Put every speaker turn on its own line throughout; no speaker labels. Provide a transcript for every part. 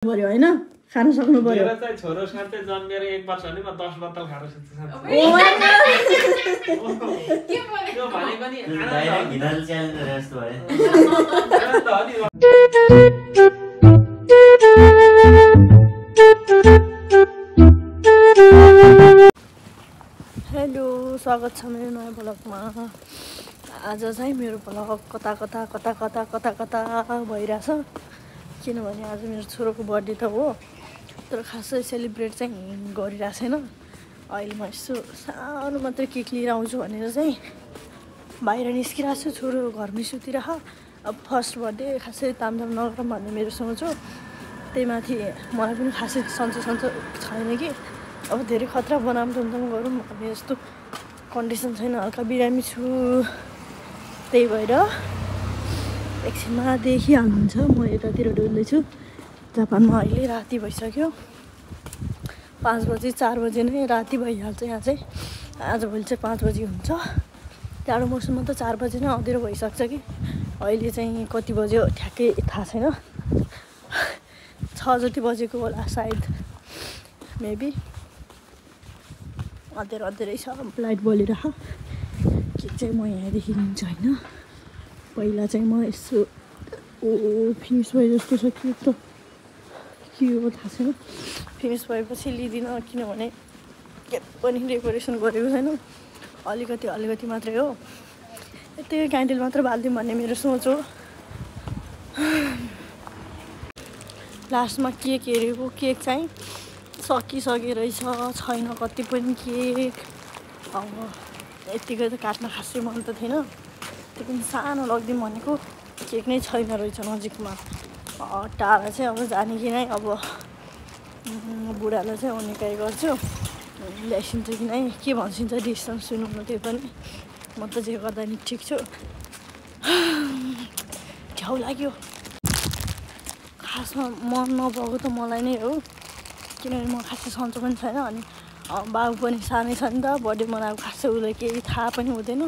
पर्यो हैन खान सक्नु पर्यो
मेरो चाहिँ छोरो साथै जन्मेर 1 वर्ष नि म 10 बोतल खाएर सुत्छु साथै के बोलेको भनेको नि डाइरेक्ट भिडल च्यालेन्ज जस्तो भयो
हेलो स्वागत छ मेरो नयाँ ब्लगमा आज चाहिँ मेरो ब्लग कता भइरहेछ किनभने आज मेरो छोरोको बर्थडे त हो तर खासै सेलिब्रेट चाहिँ गरिरहेको छैन अहिले म यसो सानो मात्रै केक लिएर आउँछु भनेर चाहिँ बाहिर निस्किरहेको छु छोरो घरमै सुतिरह अब फर्स्ट बर्थडे खासै तामझाम नगरौँ भन्ने मेरो सोच हो त्यही माथि मलाई पनि खासै सन्चो छैन कि अब धेरै खतरा बनाम टमटम गरौँ भन्ने जस्तो कन्डिसन छैन हल्का बिरामी छु त्यही भएर एकछिनमा देखिहाल्नुहुन्छ म यतातिर डुल्दैछु जापानमा अहिले राति भइसक्यो 5 बजे 4 बजे नै राति भइहाल्छ यहाँ चाहिँ आजभोलि चाहिँ 5 बजी हुन्छ जाडो मौसममा त 4 बजे नै अँधेरो भइसक्छ कि अहिले चाहिँ कति बज्यो ठ्याक्कै थाहा छैन 6 जति बजेको होला सायद मेबी अँधेरै छ लाइट बलिरह के चाहिँ म यहाँदेखि लिन्छु होइन पहिला चाहिँ म यसो फिनिस भए जस्तो छ के त के हो थाहा छैन फिनिस भएपछि लिँदिनँ किनभने के पनि डेकोरेसन गरेको छैन अलिकति मात्रै हो यतिकै क्यान्डल मात्र बालिदिउँ भन्ने मेरो सोच हो लास्टमा केक हेरेको केक चाहिँ सकिसके रहेछ छैन कति पनि केक अब यत्तिकै त काट्न खासै मन त थिएन त्यो पनि सानो लगिदिउँ भनेको केक नै छैन रहेछ नजिकमा टाढा चाहिँ अब जाने कि नै अब बुढालाई चाहिँ उनीकाइ गर्छु ल्याइसिन्छ कि नै के भन्छिन्छ डिसिसन सुन्नु त्यो पनि म त जे गर्दा नि ठिक छु झ्याउ लाग्यो खासमा मन नभएको त मलाई नै हो किनभने म खासै सन्चो पनि छैन अनि बाबु पनि सानै छ नि त बर्थडे मनाएको खासै उसलाई केही थाहा पनि हुँदैन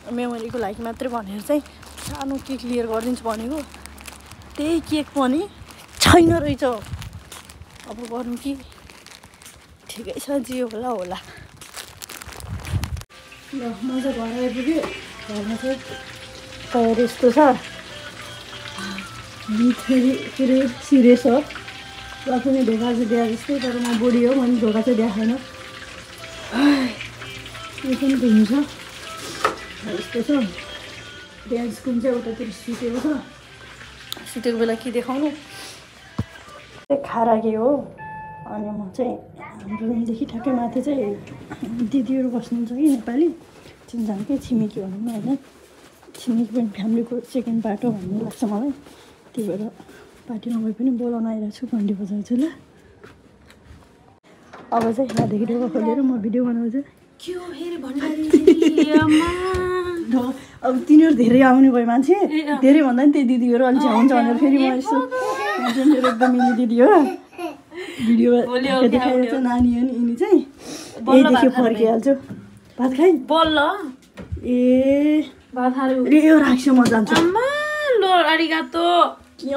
मेमोरीको लागि मात्रै भनेर चाहिँ सानो केक लिएर गरिदिन्छु भनेको त्यही केक पनि छैन रहेछ अब गरौँ कि ठिकै छ जे होला ल म चाहिँ घर आइपुग्यो घरमा चाहिँ तयार यस्तो छ फेरि सिरियस हो र पनि ढोका चाहिँ दिए जस्तै तर म बुढी हो भने ढोका चाहिँ दिएको छैन यो पनि घुम्छ यस्तो छ ड्यान्स कुन चाहिँ उतातिर सुतेको बेला के देखाउनु खारा के हो अनि म चाहिँ हाम्रो रुमदेखि ठ्याक्कै माथि चाहिँ दिदीहरू बस्नुहुन्छ कि नेपाली चिनजानकै छिमेकी भनौँ न होइन छिमेकी पनि फ्यामिलीको सेकेन्ड पार्ट हो भन्ने लाग्छ मलाई त्यही भएर पार्टी नभए पनि बोलाउन आइरहेको छु घन्टी बजाउँछु ल अब चाहिँ यहाँदेखि ढोका खोलेर म भिडियो बनाउँछु अब तिनीहरू धेरै आउने भयो मान्छे धेरै भन्दा नि त्यही दिदीहरू अलिक झ्याउँछ भनेर फेरि म यसो मेरो एकदम मिली दिदी हो भिडियो देखाइरहेको छ नानी हो नि यिनी चाहिँ यहीदेखि फर्किहाल्छु भात खाइ
बोल्ल
ए यो राख्छु म जान्छु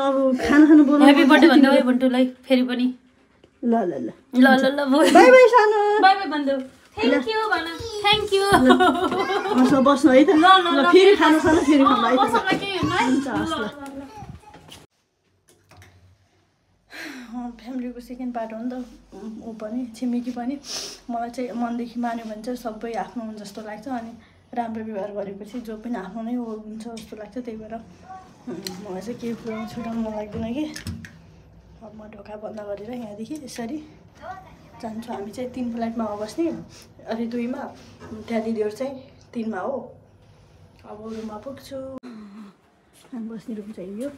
अब खाना बोलाउनु
ह्यापी बर्थडे भन्दै हो बन्टुलाई फेरि पनि
ल
बाइ
बाइ सानो
बाइ बन्टु थ्याङ्क यू भन थ्याङ्क यू
बस्नु है त ल फेरि खाना फेरि खाऊँ है त फ्यामिलीको सेकेन्ड पार्ट हो नि त ऊ पनि छिमेकी पनि मलाई चाहिँ मनदेखि मान्यो भने चाहिँ सबै आफ्नो हुन्छ जस्तो लाग्छ अनि राम्रो व्यवहार गरेपछि जो पनि आफ्नो नै हुन्छ जस्तो लाग्छ त्यही भएर मलाई चाहिँ केही कुरामा छुटाउनु मन लाग्दैन कि अब म ढोका बन्द गरेर यहाँदेखि यसरी जान्छु हामी चाहिँ 3 फ्ल्याटमा हो बस्ने अनि 2मा त्यहाँ दिदीहरू चाहिँ 3मा हो अब रुममा पुग्छु हामी बस्ने रुम चाहिँ यो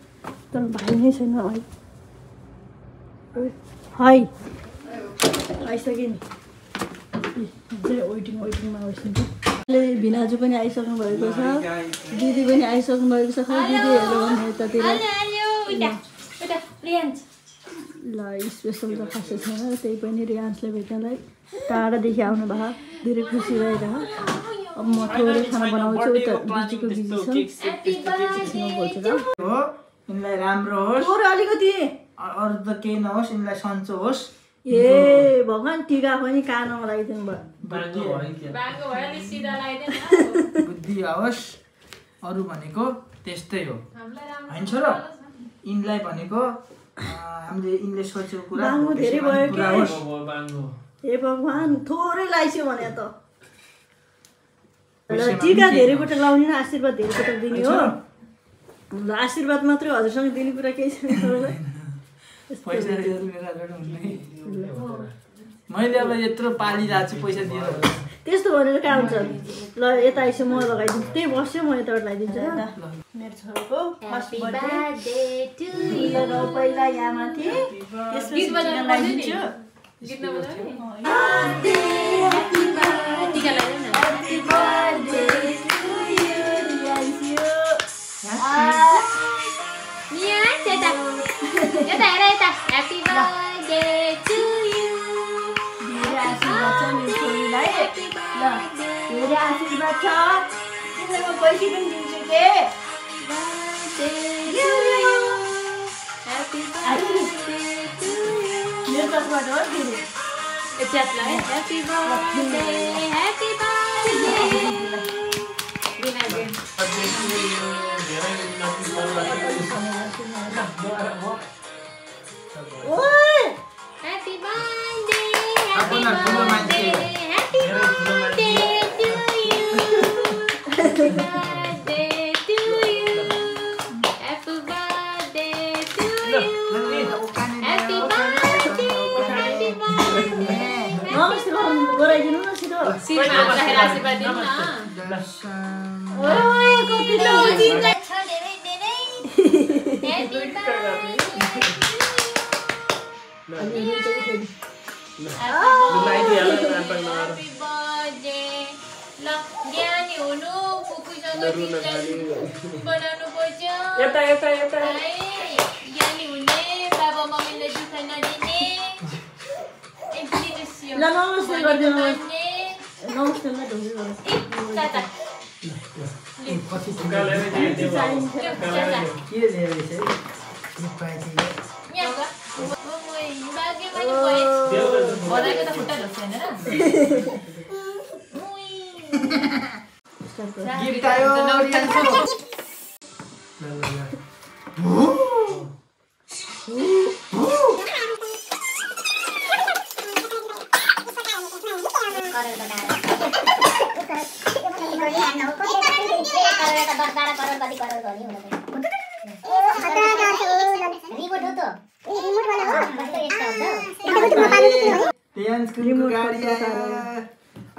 तर भाइ नै छैन है आइसक्यो नि चाहिँ वेटिङमा बस्नु भिनाजु पनि आइसक्नु भएको छ दिदी पनि आइसक्नु भएको छ खै दिदीहरू भन्ने यतातिर ल स्पेसल त खासै छैन त्यही पनि रियान्सले भेट्नलाई टाढादेखि आउनु भएको धेरै खुसी भइरह अब म थोरै खाना बनाउँछु उता बिजीको बिजी छ बोल्छु र
यिनलाई राम्रो होस्
थोरै अलिकति
अरू त केही नहोस् यिनलाई सन्चो होस्
ए भगवान टिका पनि कानमा लगाइदिनु भयो
बुद्धि आओस् अरू भनेको त्यस्तै हो होइन छोरो यिनलाई भनेको हामीले यिनले सोचेको कुरा
बाङ्गो धेरै भयो
पुरा
कि
होस्
हे भगवान थोरै लाइस्यो भने त ल टिका धेरैपल्ट लाउने र आशीर्वाद धेरैपल्ट दिने हो ल आशीर्वाद मात्रै हजुरसँग दिने कुरा केही छैन
पैसा दिएर मेरो हातबाट हुँदैन मैले अब यत्रो पालिरहेको छु पैसा दिएर
त्यस्तो भनेर कहाँ हुन्छ ल यता आइसो म लगाइदिन्छु त्यही बस्यो म यताबाट लगाइदिन्छु ल मेरो छोरोको फर्स्ट बर्थडे पहिला यहाँ माथि त्यसपछि लगाइदिन्छु आशीर्वाद छ तिमीलाई म पैसा पनि दिन्छु के मेरो तर्फबाट हो दिनु गराइदिनु न छिटो ल नमस्ते गरिदिनु नमस्ते ल
गिफ्ट आयो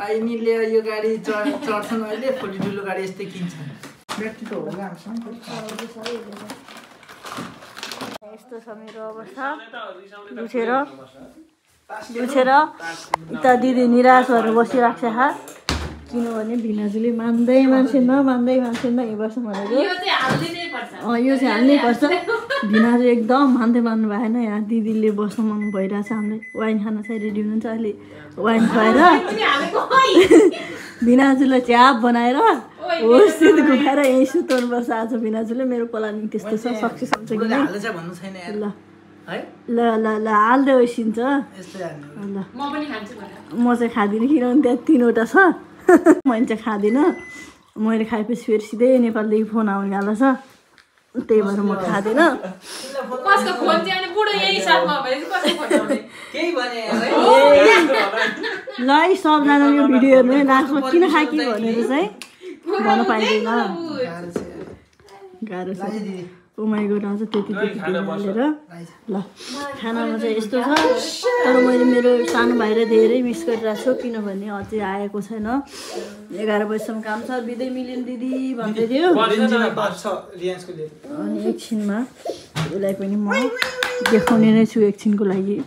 यिनीले यो गाडी चढ्छन् अहिले फुली ठुलो गाडी यस्तै किन्छन् व्यक्ति त हो
यस्तो छ मेरो अवस्था दुखेर यता दिदी निराश भएर बसिरहेको छ किनभने भिनाजुले मान्दै मान्छेन यही वर्ष भनेको यो चाहिँ हाल्नै पर्छ भिनाजु एकदम मान्दै मान्नु भएन यहाँ दिदीले बस्न मन भइरहेछ हामीलाई वाइन खान चाहिँ रेडी हुनुहुन्छ अहिले वाइन खुवाएर भिनाजुलाई च्याप बनाएर होस् घुमाएर यहीँ सुताउनुपर्छ आज भिनाजुले मेरो प्लानिङ त्यस्तो छ सक्सेस हुन्छ कि ल ल ल ल हाल्दै ओसिन्छ ल म चाहिँ खाँदिनँ किनभने त्यहाँ 3वटा छ मैले चाहिँ खाँदिनँ मैले खाएपछि फेरि सिधै नेपालदेखि फोन आउने गाह्रो छ त्यही भएर म खाँदिनँ ल है सबजना यो भिडियो हेर्नु है लास्टमा किन खाएँ भनेर चाहिँ भन्न पाइँदैन गाह्रो छ उमाइको अझ त्यति हालेर ल खानामा चाहिँ यस्तो छ तर मैले मेरो सानो भाइलाई धेरै मिस गरिरहेको छु किनभने अझै आएको छैन 11 बजीसम्म काम छ बिदै मिलियन दिदी भन्दै थियो अनि एकछिनमा उसलाई पनि म देखाउने नै छु एकछिनको लागि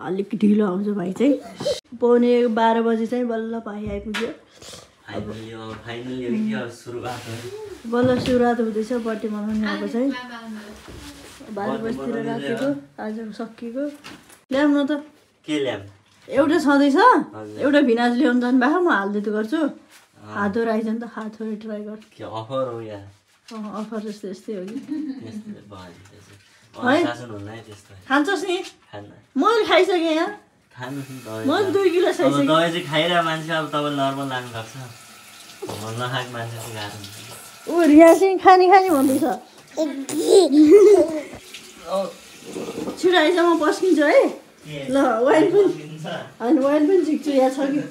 अलिक ढिलो आउँछ भाइ चाहिँ 12 बजी चाहिँ बल्ल भाइ आइपुग्यो बल्ल सुरुवात हुँदैछ बर्थडे मनाउने अब चाहिँ 12 बजीतिर राखेको आज सकिएको ल्याउँ न त
के ल्याम
एउटा छँदैछ एउटा भिनाज ल्याउनु जानु भएको म हाल्दै गर्छु हातो आइज नि त हातहरू ट्राई गर
के अफर हो या
अफर जस्तो यस्तै हो कि
अनुशासन हुन्न है त्यस्तो
खान्छस् नि
खान्न
मैले खाइसकेँ यहाँ
खानुहोस् नि दबाई
मैले 2 किलो
अब
खाइसकेँ
दबाई चाहिँ खाइरहेको मान्छे अब तपाईँ नर्मल लानु सक्छ नखाएको मान्छे चाहिँ गाह्रो हुन्छ
ऊ रिया चाहिँ खाने भन्दैछ छिटो आइज म पस्किन्छु है ल वाइन पनि झिक्छु यहाँ छ कि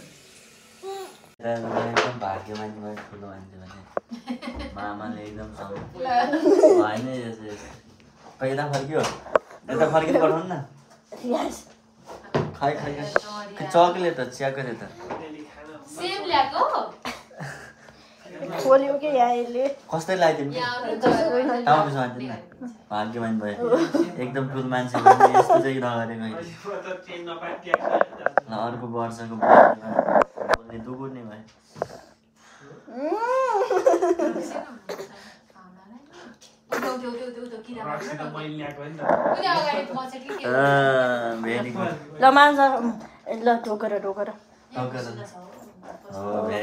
एकदम भाग्यमानी भयो ठुलो मान्छे भने मामाले एकदम होइन यता फर्क्यो यता फर्किनु पठाउनु न खाइ चक्लेट च्याको त
खोल्यो कि यहाँ यसले
कस्तै लगाइदिनु टाउको समातिदिनु न भाग्यमानी भयो एकदम ठुलो मान्छे भने यस्तो चाहिँ नगरेको ल अर्को वर्षको बोल्ने दुगुर्ने भयो
ल मान्छ ल ढोकर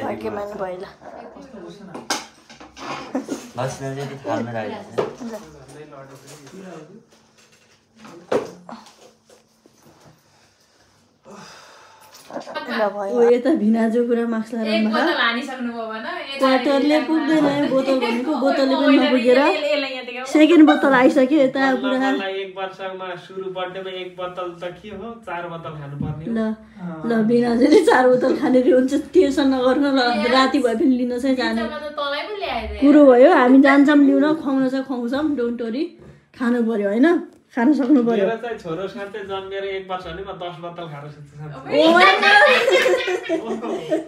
भाग्यमानी भयो ल
लक्ष्मी चाहिँ थाल्न राखेको
ल भयो यता भिनाजु पुरा मार्क्स लगाएर क्वार्टरले पुग्दैन बोतल भनेको बोतलले पनि नपुगेर सेकेन्ड बोतल आइसक्यो यता पुरा
एक वर्षमा सुरु बर्थडेमा एक बोतल त के हो 4 बोतल खानु पर्ने
ल भिनाजुले 4 बोतल खाने हुन्छ टेन्सन नगर्नु ल राति भए पनि लिन चाहिँ जाने कुरो भयो हामी जान्छौँ लिउन खुवाउन चाहिँ खुवाउँछौँ डोन्ट वरी खानु पर्यो होइन खान सक्नु पर्यो
मेरो चाहिँ छोरो साथै जन्मेर 1 वर्ष भने म 10 बोतल खाएर सुत्छु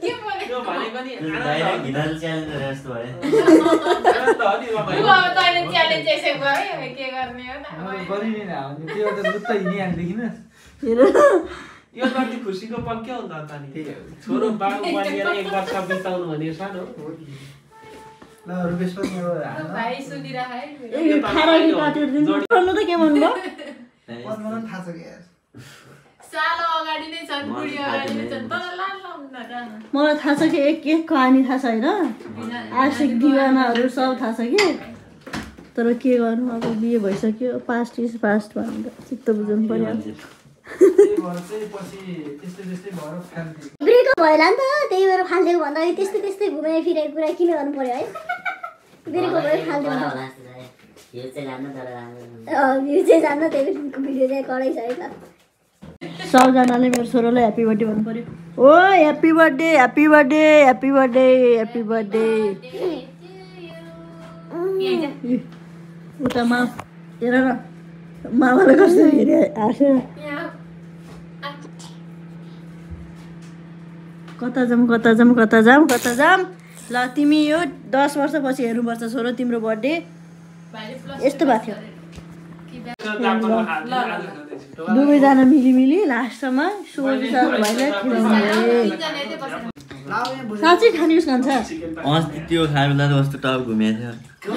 के भनेको नि डाइरेक्ट भिनाल च्यालेन्ज जस्तो भयो
यो कति खुसीको पल के हुन्छ त नि छोरो बाबु बनेर 1 वर्ष बिताउनु भने सानो
ल रुपेश पनि
भाइ सुनिराखे
ए खाराली काटेर दिनु भन्नु त के भन्नु
मलाई थाहा छ के
सालो अगाडि नै छ बुढी अगाडि नै छ तर लाल लाउन
मलाई थाहा छ कि एक कहानी थाहा छ होइन आशिक दिवानाहरू सब थाहा छ कि तर के गर्नु अब बिहे भइसक्यो पास्ट इज पास्ट भनेर चित्त बुझाउनु पर्यो
ब्रेकअप भएला नि त त्यही भएर फाल्दिएको भन्दाखेरि त्यस्तै घुमाइ फिराइ कुरा किन गर्नु पर्यो है ब्रेकअप भयो फाल्दिएको भ्यू चाहिँ जान्न त्यही भिडियो चाहिँ कडै छ है त
सबजनाले मेरो छोरोलाई ह्याप्पी बर्थडे भन्नु पर्यो ओ happy birthday happy birthday happy birthday happy birthday उता मा हेर न मामालाई कस्तो हेरे हाँस्यो कता जाम ल तिमी यो 10 वर्षपछि हेर्नुपर्छ छोरो तिम्रो बर्थडे यस्तो भएको थियो दुवैजना मिली लास्टमा 16 साल भइले साँच्चै खानिस् खान्छ
अस्ति त्यो खाएर बेला त कस्तो टप घुमेको थियो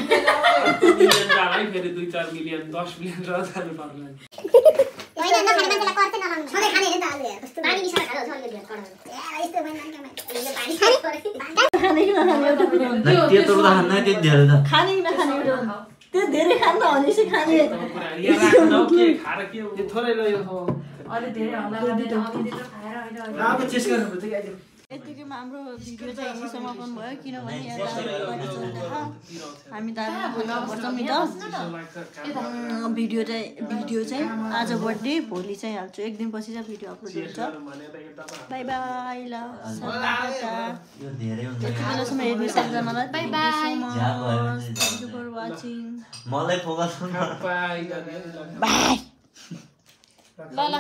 फेरि 2-4 मिलियन 10 मिलियन र जानु पर्ला
होइन नखाने मान्छेलाई कर्तै नलाउनु सधैँ खाने नि त आलु कस्तो पानी मिसाएर खायो झन् यो कडा यस्तो भएन यो पानी
खाने कि नखाने एउटा कुरा हुन्छ
त्यो त खान्न त्यति धेरै त
खाने कि नखाने एउटा हुन्छ त्यो धेरै खान्न भनेपछि खाने
खाएर के
यो थोरै ल यो
अलि धेरै होला खाएर
अब चेस गर्नुपर्छ कि अहिले
यतिकैमा हाम्रो भिडियो चाहिँ यही समापन भयो किनभने हामी त बस्छौँ नि त भिडियो चाहिँ आज बर्थडे भोलि चाहिँ हाल्छु 1 दिनपछि चाहिँ भिडियो अपलोड हुन्छ बाई बाई ल यति बेलासम्म हेर्नु सबजनालाई bye bye thank you for watching
मलाई फोकस
बाई ल